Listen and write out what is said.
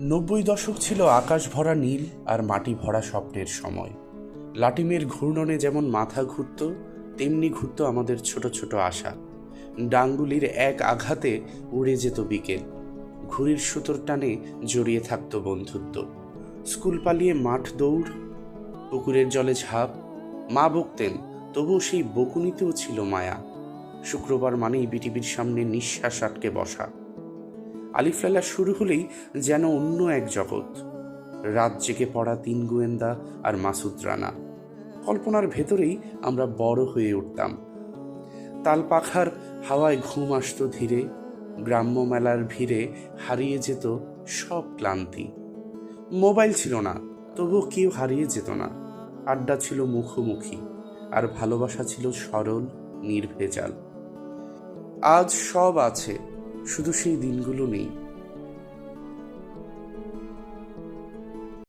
নব্বই দশক ছিল আকাশ ভরা নীল আর মাটি ভরা স্বপ্নের সময়। লাটিমের ঘূর্ণনে যেমন মাথা ঘুরত, তেমনি ঘুরত আমাদের ছোট ছোট আশা। ডাঙ্গুলির এক আঘাতে উড়ে যেত বিকেল, ঘুড়ির সুতোর টানে জড়িয়ে থাকত বন্ধুত্ব। স্কুল পালিয়ে মাঠ দৌড়, পুকুরের জলে ঝাঁপ। মা বকতেন, তবুও সেই বকুনিতেও ছিল মায়া। শুক্রবার মানেই বিটিভির সামনে নিঃশ্বাস আটকে বসা। আলিফ লায়লা শুরু হলেই যেন অন্য এক জগৎ। রাত জেগে পড়া তিন গোয়েন্দা আর মাসুদ রানা। কল্পনার ভেতরেই আমরা বড় হয়ে উঠতাম। তাল পাখার হাওয়ায় ঘুম আসতো ধীরে, গ্রাম্য মেলার ভিড়ে হারিয়ে যেত সব ক্লান্তি। মোবাইল ছিল না, তবুও কেউ হারিয়ে যেত না। আড্ডা ছিল মুখোমুখি, আর ভালোবাসা ছিল সরল, নির্ভেজাল। আজ সব আছে, শুধু সেই দিনগুলো নেই।